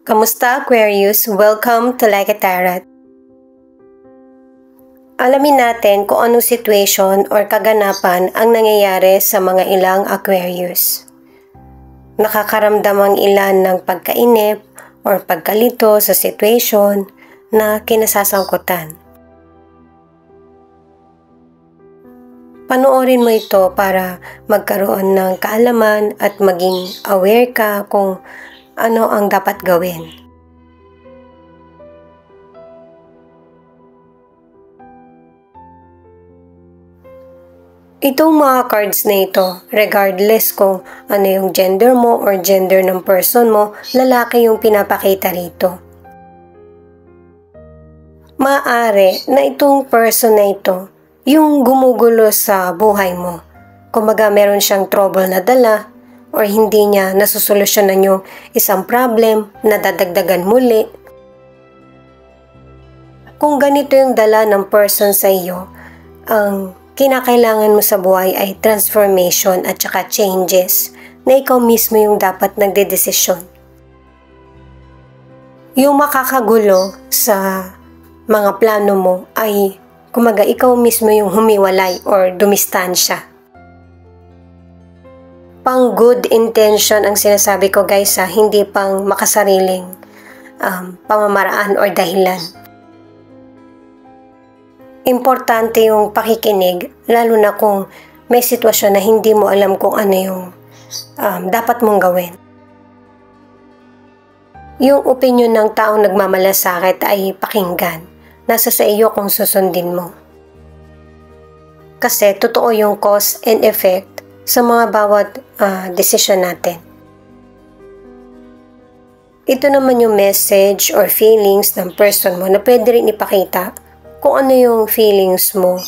Kamusta Aquarius? Welcome to Like a Tarot. Alamin natin kung anong situation or kaganapan ang nangyayari sa mga ilang Aquarius. Nakakaramdam ang ilan ng pagkainip or pagkalito sa situation na kinasasangkutan. Panoorin mo ito para magkaroon ng kaalaman at maging aware ka kung ano ang dapat gawin. Itong mga cards na ito, regardless kung ano yung gender mo or gender ng person mo, lalaki yung pinapakita rito. Maaari na itong person na ito, yung gumugulo sa buhay mo. Kumbaga meron siyang trouble na dala or hindi niya nasusolusyonan yung isang problem na dadagdagan muli. Kung ganito yung dala ng person sa iyo, ang kinakailangan mo sa buhay ay transformation at saka changes na ikaw mismo yung dapat nagdedesisyon. Yung makakagulo sa mga plano mo ay kumaga ikaw mismo yung humiwalay or dumistansya. Pang good intention ang sinasabi ko guys hindi pang makasariling pamamaraan or dahilan. Importante yung pakikinig lalo na kung may sitwasyon na hindi mo alam kung ano yung dapat mong gawin. Yung opinion ng taong nagmamalasakit ay pakinggan. Nasa sa iyo kung susundin mo. Kasi totoo yung cause and effect sa mga bawat desisyon natin. Ito naman yung message or feelings ng person mo na pwede rin ipakita kung ano yung feelings mo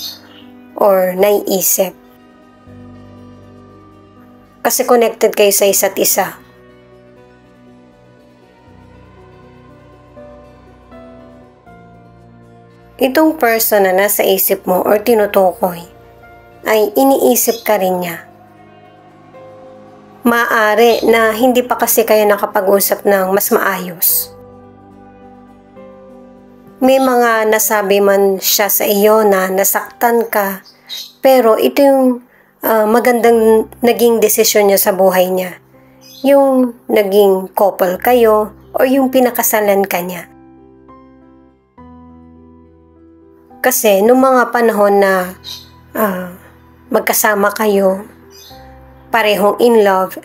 or naiisip. Kasi connected kayo sa isa't isa. Itong person na nasa isip mo or tinutukoy ay iniisip ka rin niya. Maaari na hindi pa kasi kayo nakapag-usap ng mas maayos. May mga nasabi man siya sa iyo na nasaktan ka, pero ito yung magandang naging desisyon niya sa buhay niya. Yung naging couple kayo o yung pinakasalan ka niya. Kasi nung mga panahon na magkasama kayo, parehong in love,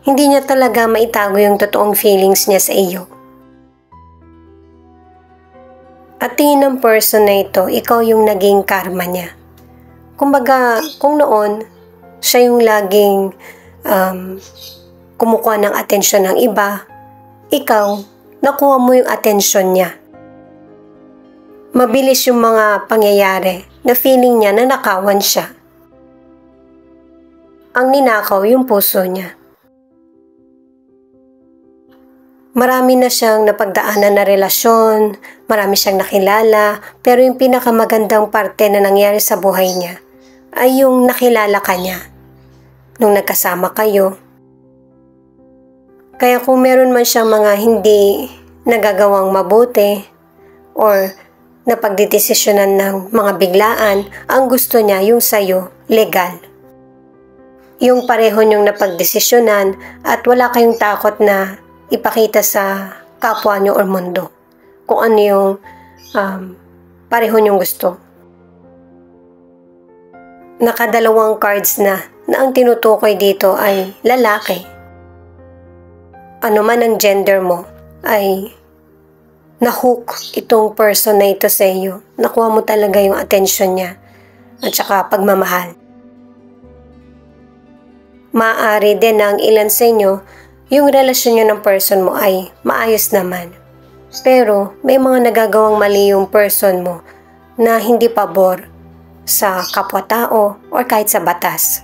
hindi niya talaga maitago yung totoong feelings niya sa iyo. At tingin ng person na ito, ikaw yung naging karma niya. Kumbaga, kung noon, siya yung laging kumukuha ng atensyon ng iba, ikaw, nakuha mo yung atensyon niya. Mabilis yung mga pangyayari na feeling niya na nakawan siya. Ang ninakaw yung puso niya. Marami na siyang napagdaanan na relasyon, marami siyang nakilala, pero yung pinakamagandang parte na nangyari sa buhay niya ay yung nakilala ka niya nung nagkasama kayo. Kaya kung meron man siyang mga hindi nagagawang mabuti or napagdidesisyonan ng mga biglaan, ang gusto niya yung sayo, legal. Yung pareho niyong napagdesisyonan at wala kayong takot na ipakita sa kapwa niyo or mundo kung ano yung pareho niyong gusto. Nakadalawang cards na ang tinutukoy dito ay lalaki. Ano man ang gender mo ay na-hook itong person na ito sa iyo. Nakuha mo talaga yung attention niya at saka pagmamahal. Maaari din na ang ilan sa inyo, yung relasyon niyo ng person mo ay maayos naman. Pero may mga nagagawang mali yung person mo na hindi pabor sa kapwa-tao or kahit sa batas.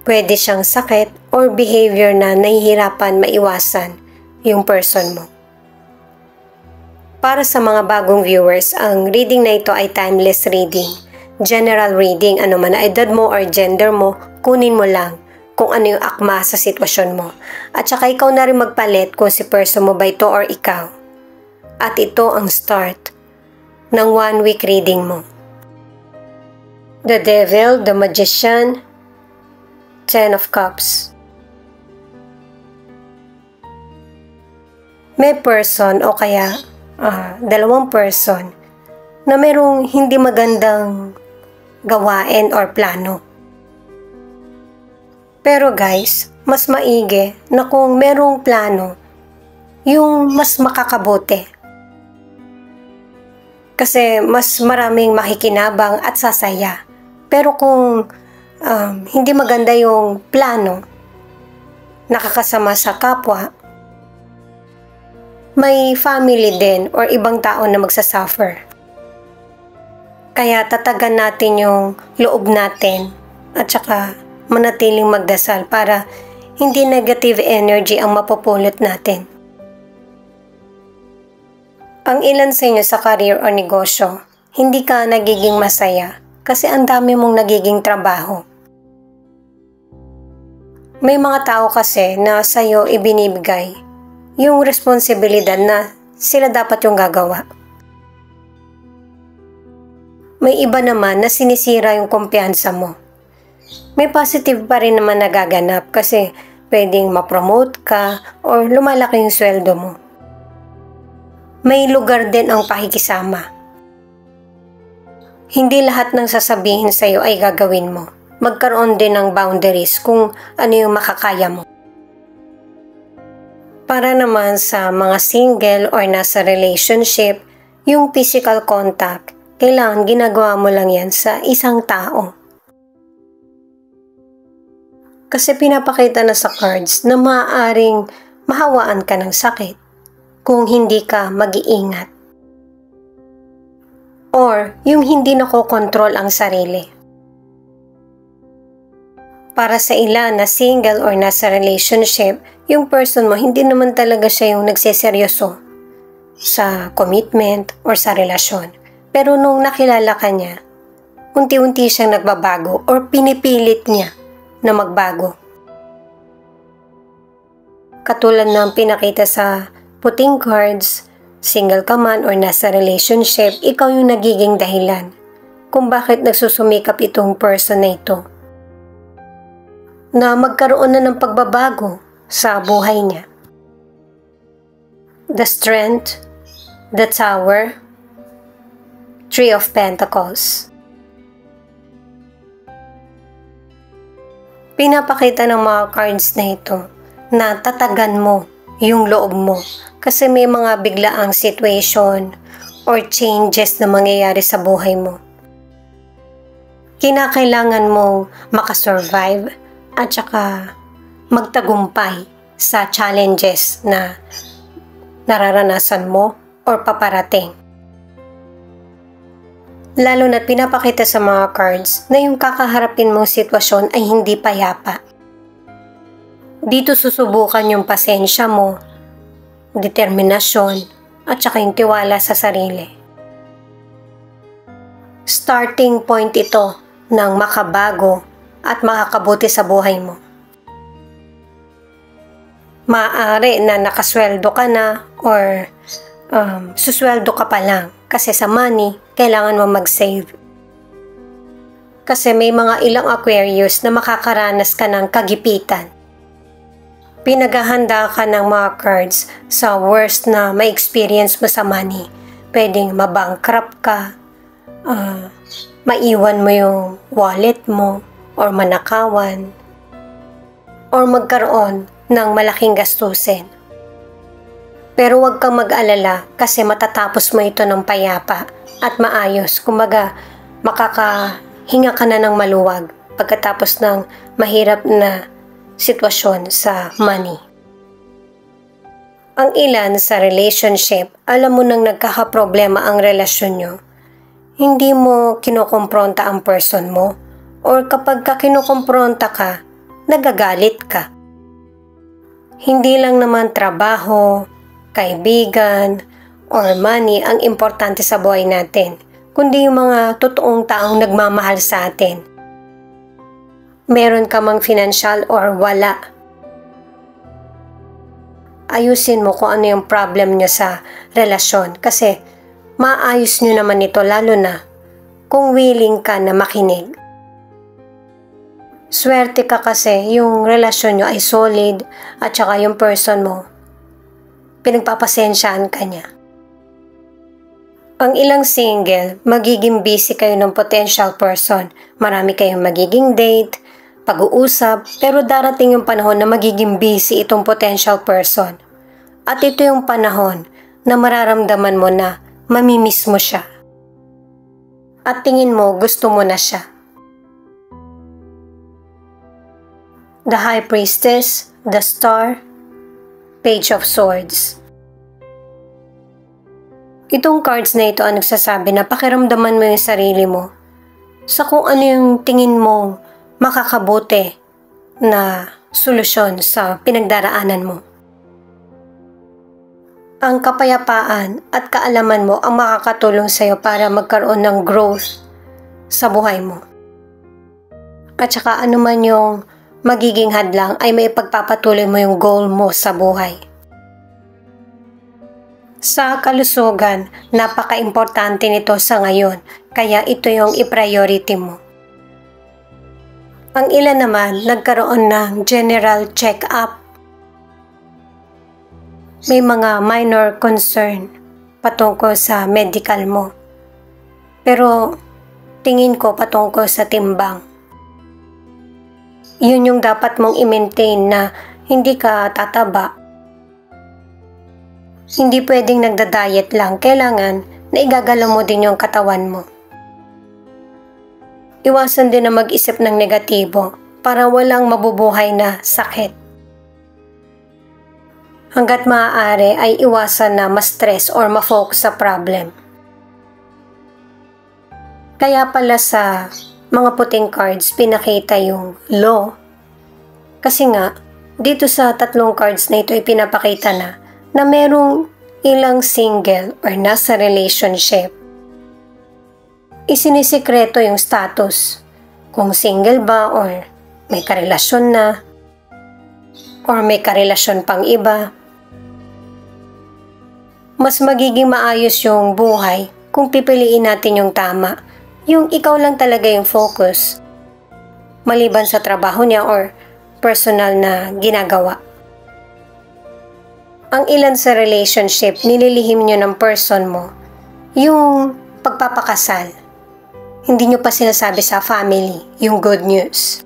Pwede siyang sakit or behavior na nahihirapan maiwasan yung person mo. Para sa mga bagong viewers, ang reading na ito ay timeless reading. General reading, ano man na edad mo or gender mo, kunin mo lang. kung ano yung akma sa sitwasyon mo. At saka ikaw na rin magpalit kung si person mo ba ito or ikaw. At ito ang start ng 1 week reading mo. The Devil, the Magician, 10 of Cups. May person o kaya dalawang person na merong hindi magandang gawain or plano. Pero guys, mas maigi na kung merong plano, yung mas makakabuti. Kasi mas maraming makikinabang at sasaya. Pero kung hindi maganda yung plano, nakakasama sa kapwa, may family din or ibang tao na magsasuffer. Kaya tatagan natin yung loob natin at saka manatiling magdasal para hindi negative energy ang mapupulot natin. Ang ilan sa inyo sa career o negosyo, hindi ka nagiging masaya kasi ang dami mong nagiging trabaho. May mga tao kasi na sa'yo ibinibigay yung responsibilidad na sila dapat yung gagawa. May iba naman na sinisira yung kumpiyansa mo. May positive pa rin naman nagaganap kasi pwedeng ma-promote ka or lumalaki yung sweldo mo. May lugar din ang pakikisama. Hindi lahat ng sasabihin sa'yo ay gagawin mo. Magkaroon din ng boundaries kung ano yung makakaya mo. Para naman sa mga single or nasa relationship, yung physical contact, kailangan ginagawa mo lang yan sa isang tao. Kasi pinapakita na sa cards na maaaring mahawaan ka ng sakit kung hindi ka mag-iingat. Or yung hindi nakokontrol ang sarili. Para sa ilan na single or nasa relationship, yung person mo hindi naman talaga siya yung nagseseryoso sa commitment or sa relasyon. Pero nung nakilala ka niya, unti-unti siyang nagbabago or pinipilit niya na magbago. Katulad ng pinakita sa puting cards, single ka man or nasa relationship, ikaw yung nagiging dahilan kung bakit nagsusumikap itong person na ito na magkaroon na ng pagbabago sa buhay niya. The Strength, the Tower, 3 of Pentacles. Pinapakita ng mga cards na ito na tatagan mo yung loob mo kasi may mga biglaang situation or changes na mangyayari sa buhay mo. Kinakailangan mong makasurvive at saka magtagumpay sa challenges na nararanasan mo or paparating. Lalo na't pinapakita sa mga cards na yung kakaharapin mong sitwasyon ay hindi payapa. Dito susubukan yung pasensya mo, determinasyon, at saka yung tiwala sa sarili. Starting point ito ng makabago at makakabuti sa buhay mo. Maaari na nakasweldo ka na or susweldo ka pa lang kasi sa money, kailangan mo mag-save. Kasi may mga ilang Aquarius na makakaranas ka ng kagipitan. Pinaghahanda ka ng mga cards sa worst na may experience mo sa money. Pwedeng mabankrupt ka, maiwan mo yung wallet mo, or manakawan, or magkaroon ng malaking gastusin. Pero huwag kang mag-alala kasi matatapos mo ito ng payapa at maayos. Kumbaga, makakahinga ka na ng maluwag pagkatapos ng mahirap na sitwasyon sa money. Ang ilan sa relationship, alam mo nang nagkakaproblema ang relasyon nyo, hindi mo kinukumpronta ang person mo or kapag ka kinukumpronta ka, nagagalit ka. Hindi lang naman trabaho, kaibigan, or money ang importante sa buhay natin, kundi yung mga totoong taong nagmamahal sa atin. meron ka mang financial or wala. Ayusin mo kung ano yung problem nyo sa relasyon kasi maayos nyo naman ito lalo na kung willing ka na makinig. Swerte ka kasi yung relasyon nyo ay solid at saka yung person mo, pinagpapasensyaan ka niya. Ang ilang single, magiging busy kayo ng potential person. Marami kayong magiging date, pag-uusap, pero darating yung panahon na magiging busy itong potential person. At ito yung panahon na mararamdaman mo na mamimiss mo siya. At tingin mo gusto mo na siya. The High Priestess, the Star, Page of Swords. Itong cards na ito ang nagsasabi na pakiramdaman mo yung sarili mo sa kung ano yung tingin mong makakabuti na solusyon sa pinagdaraanan mo. Ang kapayapaan at kaalaman mo ang makakatulong sa iyo para magkaroon ng growth sa buhay mo. At saka anuman yung magiging hadlang ay may pagpapatuloy mo yung goal mo sa buhay. Sa kalusugan, napaka-importante nito sa ngayon, kaya ito yung i-priority mo. Ang ilan naman, nagkaroon ng general check-up. May mga minor concern patungkol sa medical mo. Pero tingin ko patungkol sa timbang. Yun yung dapat mong i-maintain na hindi ka tataba. Hindi pwedeng nagda-diet lang, kailangan na igagalaw mo din yung katawan mo. Iwasan din na mag-isip ng negatibo para walang mabubuhay na sakit. Hanggat maaari ay iwasan na ma-stress or ma-focus sa problem. Kaya pala sa mga puting cards pinakita yung law. Kasi nga, dito sa tatlong cards na ito ay pinapakita na merong ilang single or nasa relationship. Isinisikreto yung status, kung single ba or may karelasyon na, or may karelasyon pang iba. Mas magiging maayos yung buhay kung pipiliin natin yung tama, yung ikaw lang talaga yung focus, maliban sa trabaho niya or personal na ginagawa. Ang ilan sa relationship, nililihim nyo ng person mo yung pagpapakasal. Hindi nyo pa sinasabi sa family yung good news.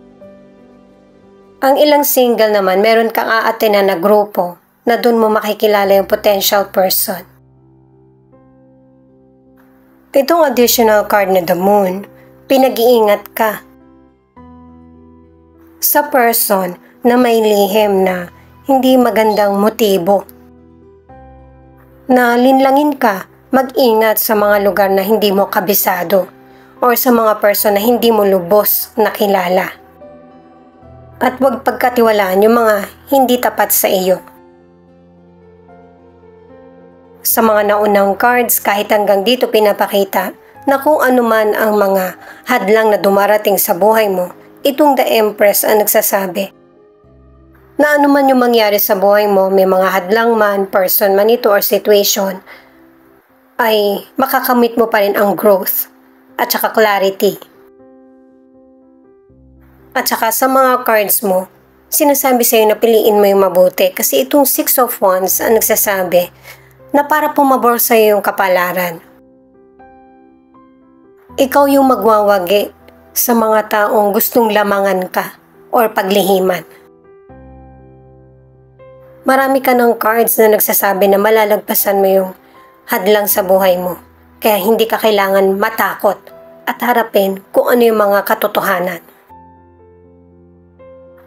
Ang ilang single naman, meron kang aatenan na grupo na dun mo makikilala yung potential person. Itong additional card na the moon, pinag-iingat ka sa person na may lihim na hindi magandang motibo. Na linlangin ka, mag-ingat sa mga lugar na hindi mo kabisado or sa mga person na hindi mo lubos nakilala. At huwag pagkatiwalaan yung mga hindi tapat sa iyo. Sa mga naunang cards, kahit hanggang dito pinapakita na kung ano man ang mga hadlang na dumarating sa buhay mo, itong The Empress ang nagsasabi na ano man yung mangyari sa buhay mo, may mga hadlang man, person man ito or situation, ay makakamit mo pa rin ang growth at saka clarity. At saka sa mga cards mo, sinasabi sa'yo na piliin mo yung mabuti kasi itong Six of Wands ang nagsasabi na para pumabor sa'yo yung kapalaran. Ikaw yung magwawagi sa mga taong gustong lamangan ka or paglihiman. Marami ka ng cards na nagsasabi na malalagpasan mo yung hadlang sa buhay mo. Kaya hindi ka kailangan matakot at harapin kung ano yung mga katotohanan.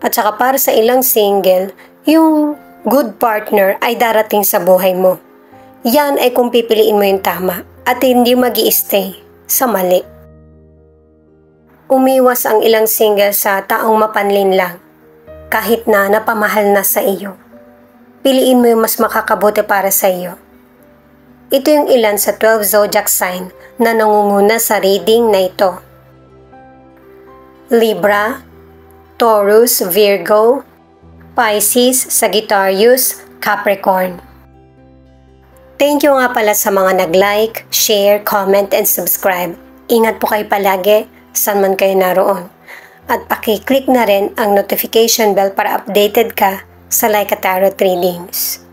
At saka para sa ilang single, yung good partner ay darating sa buhay mo. Yan ay kung pipiliin mo yung tama at hindi mag-i-stay sa mali. Umiwas ang ilang single sa taong mapanlin lang kahit na napamahal na sa iyo. Piliin mo yung mas makakabuti para sa iyo. Ito yung ilan sa 12 zodiac sign na nangunguna sa reading na ito. Libra, Taurus, Virgo, Pisces, Sagittarius, Capricorn. Thank you nga pala sa mga nag-like, share, comment, and subscribe. Ingat po kayo palagi saan man kayo naroon. At paki-click na rin ang notification bell para updated ka sa Laika Tarot Readings.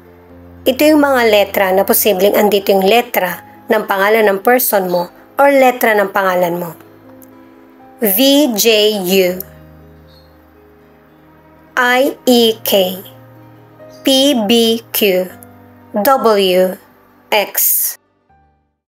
Ito yung mga letra na posibleng andito yung letra ng pangalan ng person mo or letra ng pangalan mo. VJU, IEK, PBQ, WX.